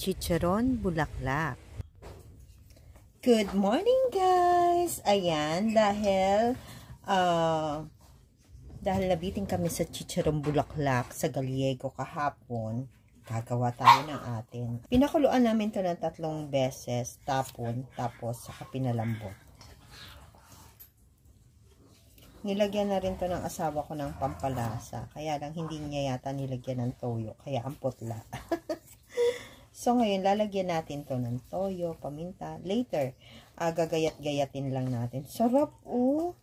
chicharon bulaklak. Good morning guys! Ayan, dahil nabitin kami sa chicharon bulaklak sa Gallego kahapon, gagawa tayo ng atin. Pinakuluan namin to ng 3 beses, tapos saka pinalambot. Nilagyan na rin to ng asawa ko ng pampalasa, kaya lang hindi niya yata nilagyan ng toyo, kaya ang putla. So, ngayon, lalagyan natin to ng toyo, paminta. Later, gagayat-gayatin lang natin. Sarap, oh!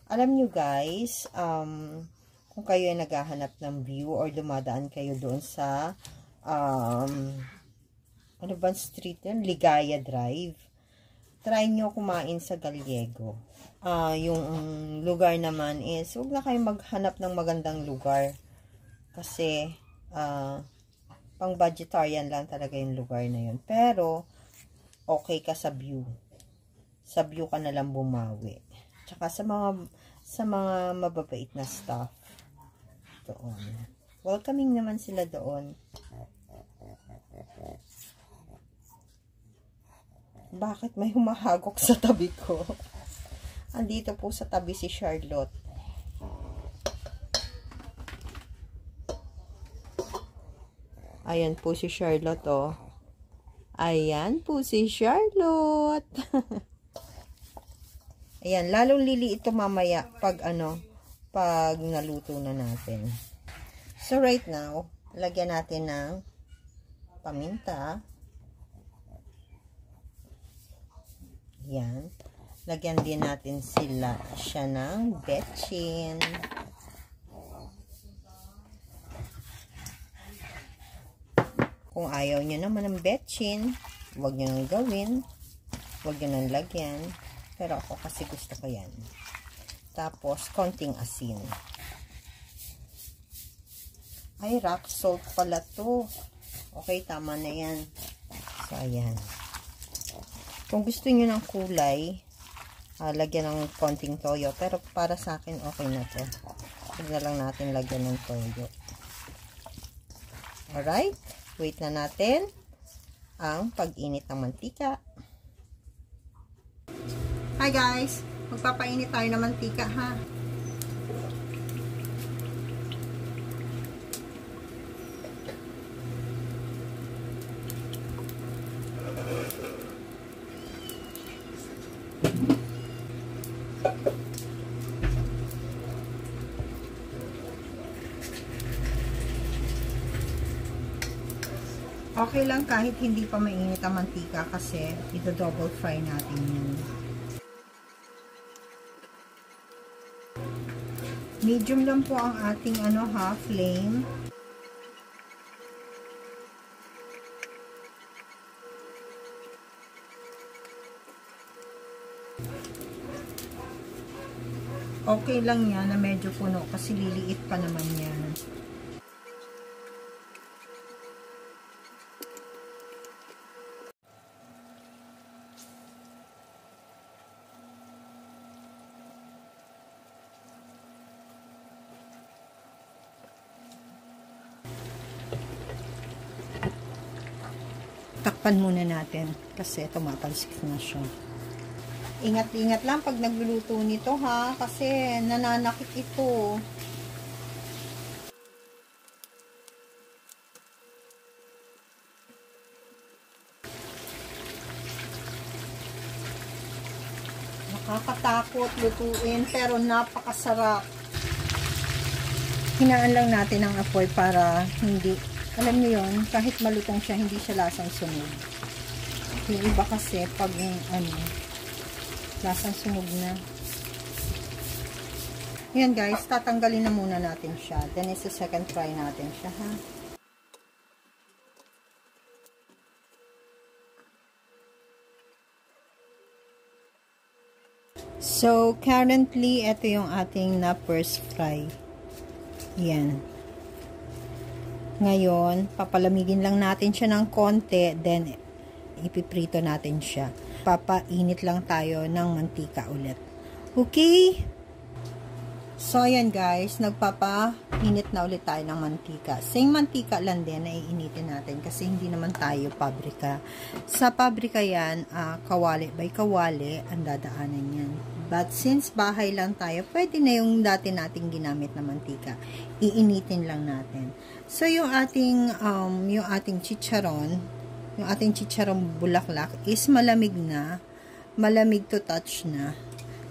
Alam nyo, guys, kung kayo ay naghahanap ng view or dumadaan kayo doon sa, ano ba street yun? Ligaya Drive. Try nyo kumain sa Gallego. Yung lugar naman is, huwag na kayong maghanap ng magandang lugar. Kasi, pang vegetarian lang talaga yung lugar na yun. Pero, okay ka sa view. Sa view ka na lang bumawi. Tsaka sa mga mababait na staff. Doon. Welcoming naman sila doon. Bakit may humahagok sa tabi ko? Andito po sa tabi si Charlotte. Ayan po si Charlotte, oh. Ayan po si Charlotte. Ayan, lalong liliit ito mamaya pag naluto na natin. So, right now, lagyan natin ng paminta. Ayan. Lagyan din natin siya ng betchin. Kung ayaw nyo naman ng betchin, huwag nyo nang gawin. Huwag nyo nang lagyan. Pero ako kasi gusto ko yan. Tapos, konting asin. Ay, rock salt pala to. Okay, tama na yan. So, ayan. Kung gusto nyo ng kulay, lagyan ng konting toyo. Pero para sa akin, okay na to. Huwag na lang natin lagyan ng toyo. Alright? Wait na natin ang pag-init ng mantika. Hi guys! Magpapainit tayo ng mantika, ha? Okay lang kahit hindi pa mainit ang mantika kasi ito-double fry natin yun. Medium lang po ang ating flame. Okay lang yan na medyo puno kasi liliit pa naman yan. Takpan muna natin kasi tumatalsik na siya. Ingat-ingat lang pag nagluluto nito, ha, kasi nananakit ito. Nakakatakot lutuin pero napakasarap. Hinaan lang natin ang apoy para hindi, alam niyo yon, kahit malutong siya, hindi siya lasang sunog. Yung iba kasi pag lasang sunog na. Yan guys, tatanggalin na muna natin siya. Then is the second fry natin siya, ha. So, currently, ito yung ating na first fry. Yan. Ngayon, papalamigin lang natin siya ng konti, then ipiprito natin siya. Papainit lang tayo ng mantika ulit. Okay? So, ayan guys, nagpapainit na ulit tayo ng mantika. Same mantika lang din na iinitin natin kasi hindi naman tayo pabrika. Sa pabrika yan, kawali by kawali ang dadaanan yan. But since bahay lang tayo, pwede na yung dati nating ginamit na mantika. Iinitin lang natin. So, yung ating chicharon, yung ating chicharon bulaklak is malamig na. Malamig to touch na.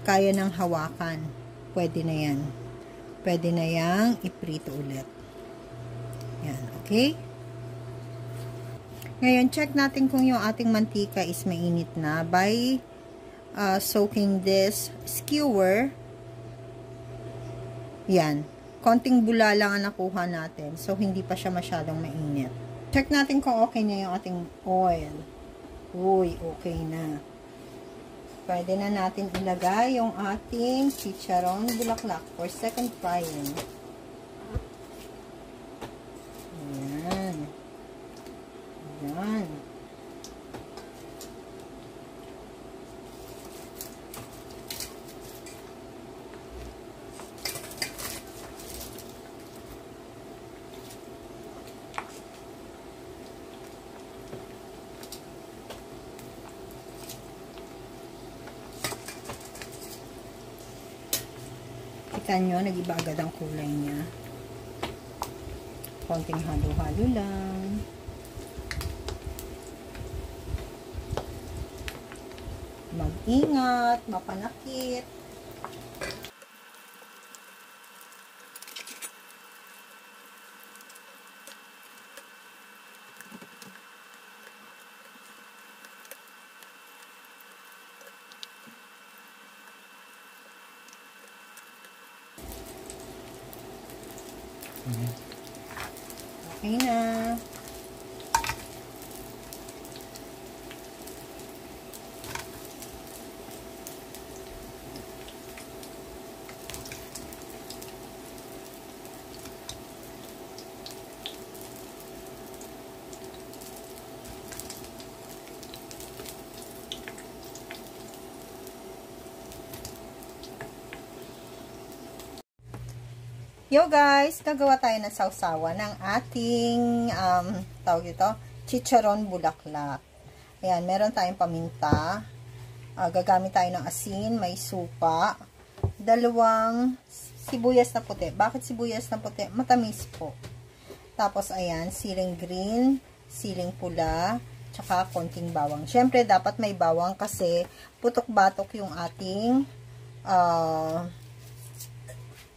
Kaya ng hawakan. Pwede na yan. Pwede na yang iprito ulit. Yan, okay? Ngayon, check natin kung yung ating mantika is mainit na by soaking this skewer. Yan. Konting bula lang ang nakuha natin. So, hindi pa siya masyadong mainit. Check natin kung okay na yung ating oil. Uy, okay na. Pwede na natin ilagay yung ating chicharon bulaklak for second frying. Ayan. Ayan. Kita nyo, nag-iba agad ang kulay niya. Konting halo-halo lang. Mag-ingat, mapanakit. Okay na. Yo guys, gagawa tayo ng sausawa ng ating tawag ito, chicharon bulaklak. Ayan, meron tayong paminta. Gagamit tayo ng asin, may suka, 2 sibuyas na puti. Bakit sibuyas na puti? Matamis po. Tapos ayan, siling green, siling pula, tsaka konting bawang. Syempre dapat may bawang kasi putok-batok yung ating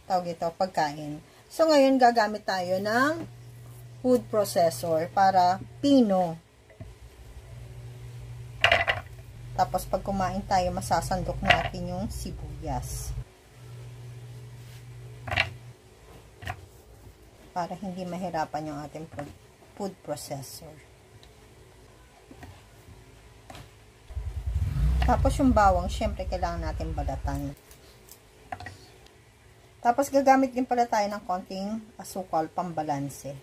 tawag ito, pagkain. So, ngayon, gagamit tayo ng food processor para pino. Tapos, pag kumain tayo, masasandok natin yung sibuyas. Para hindi mahirapan yung ating food processor. Tapos, yung bawang, syempre, kailangan natin balatan. Tapos, gagamit din pala tayo ng konting asukal, pambalanse.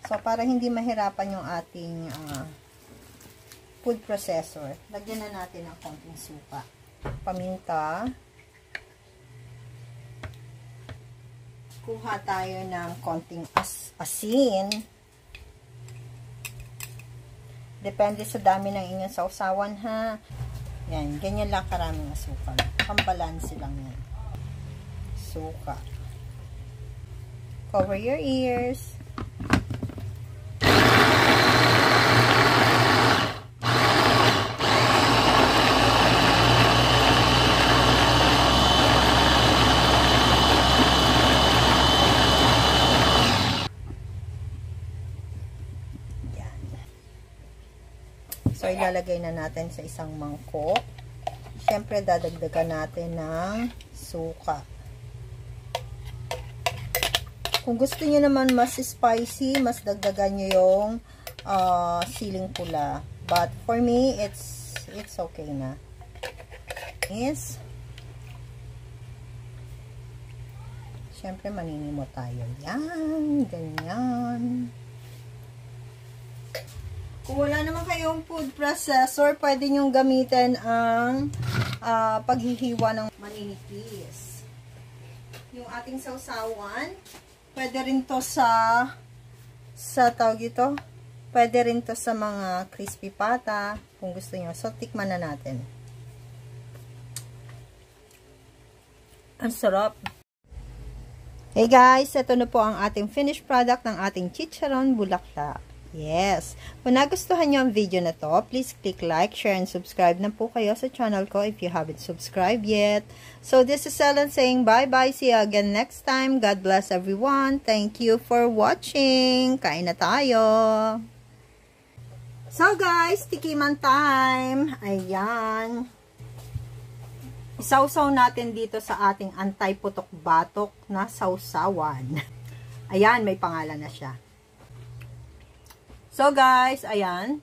So, para hindi mahirapan yung ating food processor, lagyan na natin ng konting suka. Paminta. Kuha tayo ng konting asin. Depende sa dami ng inyong sausawan, ha. Yan, ganyan lang karaming asukal. Pambalanse lang yan. Suka. Cover your ears. Yan. So, ilalagay na natin sa isang mangkok. Siyempre, dadagdagan natin ng suka. Kung gusto niyo naman mas spicy, mas dagdagan niyo yung siling pula. But for me, it's okay na. Yes. Siyempre, maninimo tayo. Yan, ganyan. Kung wala naman kayong food processor, pwede nyong gamitin ang paghihiwa ng maninipis. yung ating sausawan. Pwede rin to sa tawag ito. Pwede rin to sa mga crispy pata, kung gusto nyo. So, tikman na natin. Ang sarap. Hey guys, ito na po ang ating finished product ng ating chicharon bulaklak. Yes. Kung nagustuhan nyo ang video na to, please click like, share, and subscribe na po kayo sa channel ko if you haven't subscribed yet. So, this is Ellen saying bye-bye. See you again next time. God bless everyone. Thank you for watching. Kain na tayo. So, guys, tikiman time. Ayan. Isawsaw natin dito sa ating anti-putok-batok na sausawan. Ayan, may pangalan na siya. So guys, ayan.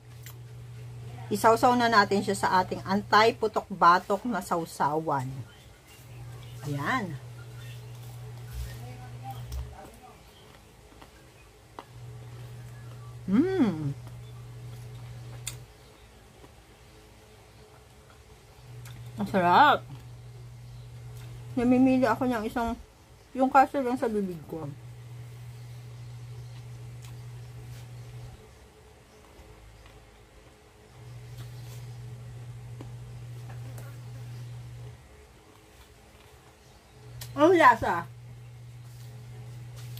Isawsaw na natin siya sa ating anti-putok-batok na sausawan. Ayan. Ang sarap. Namimili ako ng yung kaso lang sa bibig ko. Ang lasa.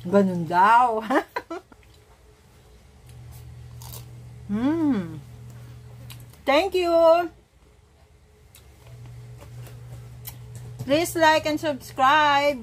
Ganun daw. Thank you. Please like and subscribe.